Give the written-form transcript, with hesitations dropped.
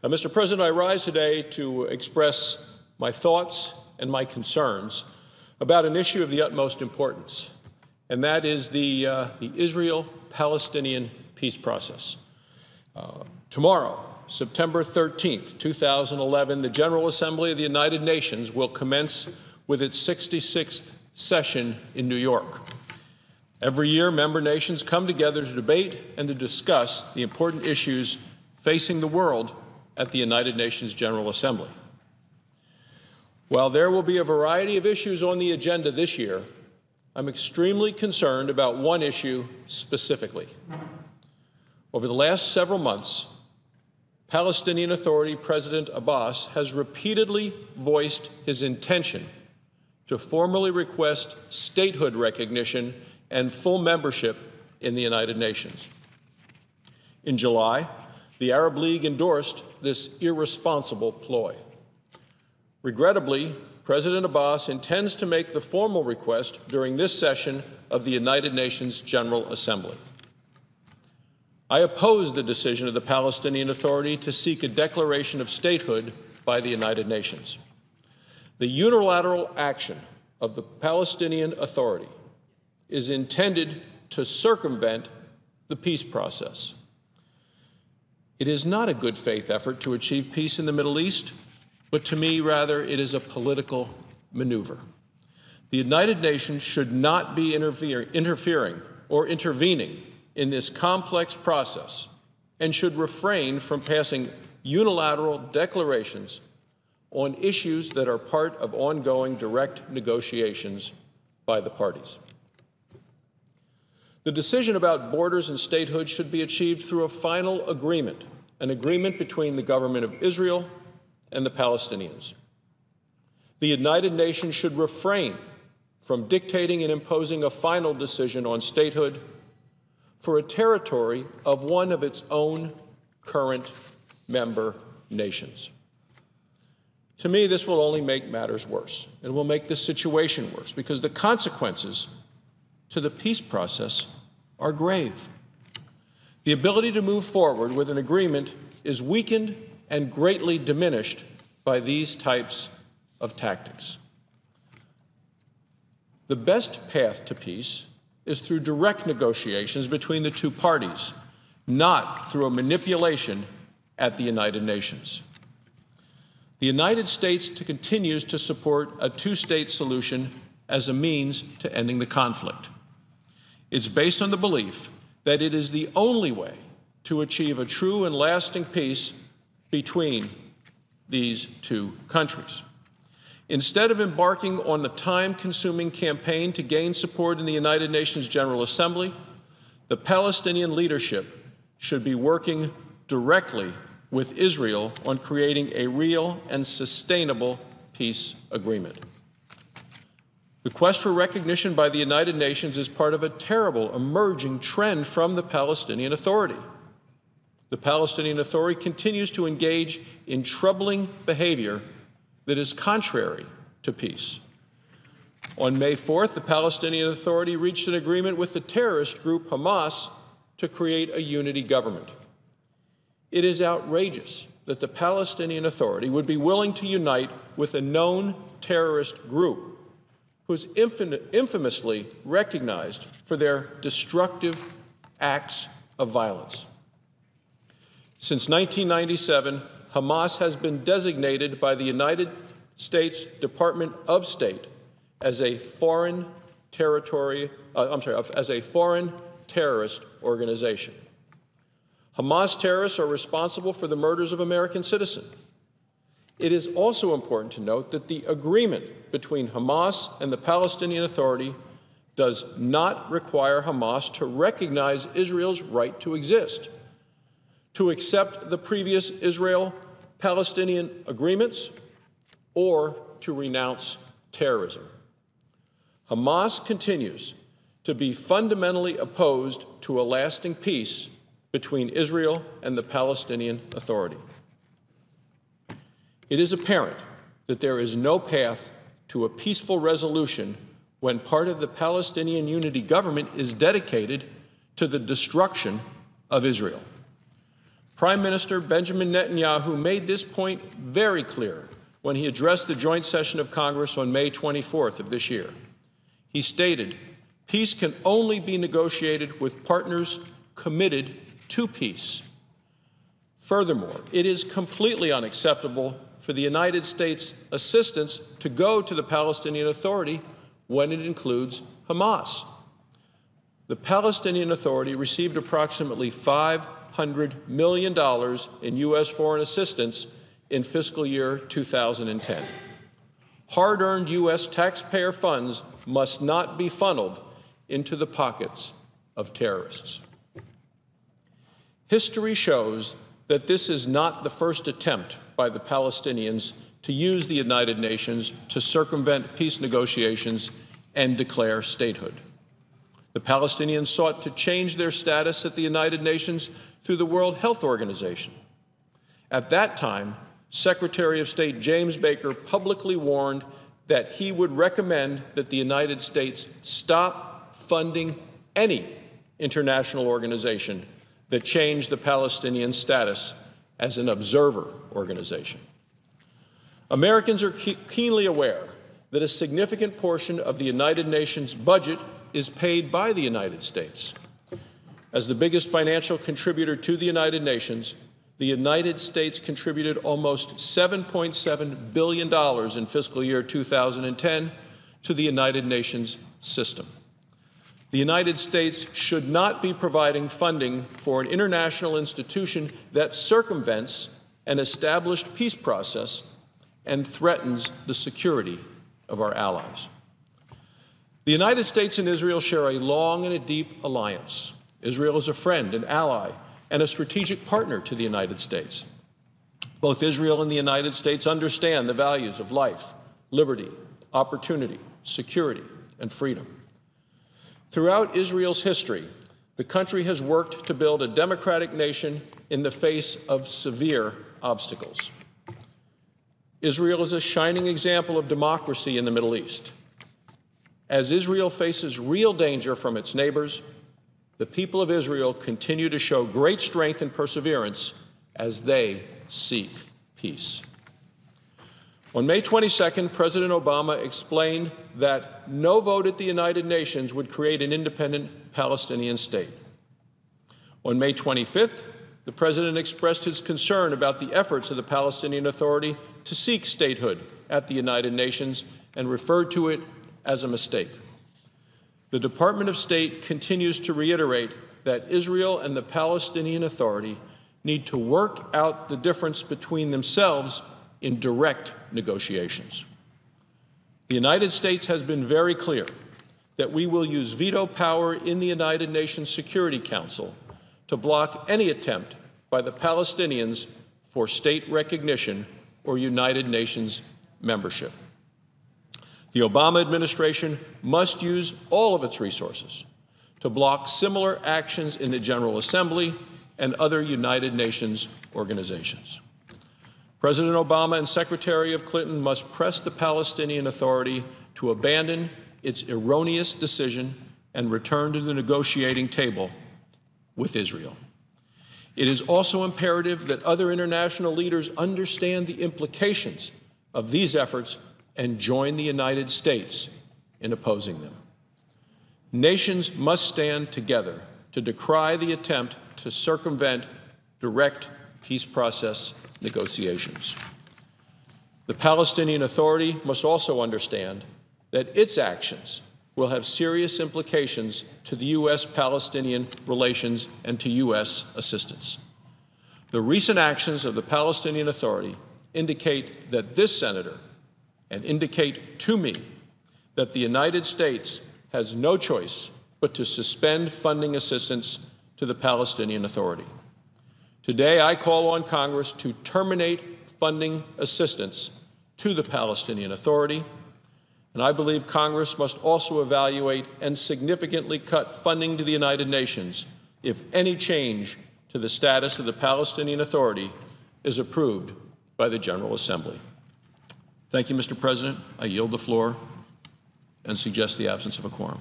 Mr. President, I rise today to express my thoughts and my concerns about an issue of the utmost importance, and that is the Israel-Palestinian peace process. Tomorrow, September 13th, 2011, the General Assembly of the United Nations will commence with its 66th session in New York. Every year, member nations come together to debate and to discuss the important issues facing the world at the United Nations General Assembly. While there will be a variety of issues on the agenda this year, I'm extremely concerned about one issue specifically. Over the last several months, Palestinian Authority President Abbas has repeatedly voiced his intention to formally request statehood recognition and full membership in the United Nations. In July, the Arab League endorsed this irresponsible ploy. Regrettably, President Abbas intends to make the formal request during this session of the United Nations General Assembly. I oppose the decision of the Palestinian Authority to seek a declaration of statehood by the United Nations. The unilateral action of the Palestinian Authority is intended to circumvent the peace process. It is not a good faith effort to achieve peace in the Middle East, but to me, rather, it is a political maneuver. The United Nations should not be interfering or intervening in this complex process and should refrain from passing unilateral declarations on issues that are part of ongoing direct negotiations by the parties. The decision about borders and statehood should be achieved through a final agreement, an agreement between the government of Israel and the Palestinians. The United Nations should refrain from dictating and imposing a final decision on statehood for a territory of one of its own current member nations. To me, this will only make matters worse. It will make this situation worse because the consequences to the peace process are grave. The ability to move forward with an agreement is weakened and greatly diminished by these types of tactics. The best path to peace is through direct negotiations between the two parties, not through a manipulation at the United Nations. The United States continues to support a two-state solution as a means to ending the conflict. It's based on the belief that it is the only way to achieve a true and lasting peace between these two countries. Instead of embarking on a time-consuming campaign to gain support in the United Nations General Assembly, the Palestinian leadership should be working directly with Israel on creating a real and sustainable peace agreement. The quest for recognition by the United Nations is part of a terrible emerging trend from the Palestinian Authority. The Palestinian Authority continues to engage in troubling behavior that is contrary to peace. On May 4th, the Palestinian Authority reached an agreement with the terrorist group Hamas to create a unity government. It is outrageous that the Palestinian Authority would be willing to unite with a known terrorist group who's infamously recognized for their destructive acts of violence. Since 1997, Hamas has been designated by the United States Department of State as a foreign terrorist organization. Hamas terrorists are responsible for the murders of American citizens. It is also important to note that the agreement between Hamas and the Palestinian Authority does not require Hamas to recognize Israel's right to exist, to accept the previous Israel-Palestinian agreements, or to renounce terrorism. Hamas continues to be fundamentally opposed to a lasting peace between Israel and the Palestinian Authority. It is apparent that there is no path to a peaceful resolution when part of the Palestinian Unity Government is dedicated to the destruction of Israel. Prime Minister Benjamin Netanyahu made this point very clear when he addressed the joint session of Congress on May 24th of this year. He stated, "Peace can only be negotiated with partners committed to peace." Furthermore, it is completely unacceptable for the United States assistance to go to the Palestinian Authority when it includes Hamas. The Palestinian Authority received approximately $500 million in U.S. foreign assistance in fiscal year 2010. Hard-earned U.S. taxpayer funds must not be funneled into the pockets of terrorists. History shows that this is not the first attempt by the Palestinians to use the United Nations to circumvent peace negotiations and declare statehood. The Palestinians sought to change their status at the United Nations through the World Health Organization. At that time, Secretary of State James Baker publicly warned that he would recommend that the United States stop funding any international organization that changed the Palestinian status as an observer organization. Americans are keenly aware that a significant portion of the United Nations budget is paid by the United States. As the biggest financial contributor to the United Nations, the United States contributed almost $7.7 billion in fiscal year 2010 to the United Nations system. The United States should not be providing funding for an international institution that circumvents an established peace process and threatens the security of our allies. The United States and Israel share a long and a deep alliance. Israel is a friend, an ally, and a strategic partner to the United States. Both Israel and the United States understand the values of life, liberty, opportunity, security, and freedom. Throughout Israel's history, the country has worked to build a democratic nation in the face of severe obstacles. Israel is a shining example of democracy in the Middle East. As Israel faces real danger from its neighbors, the people of Israel continue to show great strength and perseverance as they seek peace. On May 22nd, President Obama explained that no vote at the United Nations would create an independent Palestinian state. On May 25th, the President expressed his concern about the efforts of the Palestinian Authority to seek statehood at the United Nations and referred to it as a mistake. The Department of State continues to reiterate that Israel and the Palestinian Authority need to work out the difference between themselves in direct negotiations. The United States has been very clear that we will use veto power in the United Nations Security Council to block any attempt by the Palestinians for state recognition or United Nations membership. The Obama administration must use all of its resources to block similar actions in the General Assembly and other United Nations organizations. President Obama and Secretary of Clinton must press the Palestinian Authority to abandon its erroneous decision and return to the negotiating table with Israel. It is also imperative that other international leaders understand the implications of these efforts and join the United States in opposing them. Nations must stand together to decry the attempt to circumvent direct peace process negotiations. The Palestinian Authority must also understand that its actions will have serious implications to the U.S.-Palestinian relations and to U.S. assistance. The recent actions of the Palestinian Authority indicate that this senator and indicate to me that the United States has no choice but to suspend funding assistance to the Palestinian Authority. Today, I call on Congress to terminate funding assistance to the Palestinian Authority, and I believe Congress must also evaluate and significantly cut funding to the United Nations if any change to the status of the Palestinian Authority is approved by the General Assembly. Thank you, Mr. President. I yield the floor and suggest the absence of a quorum.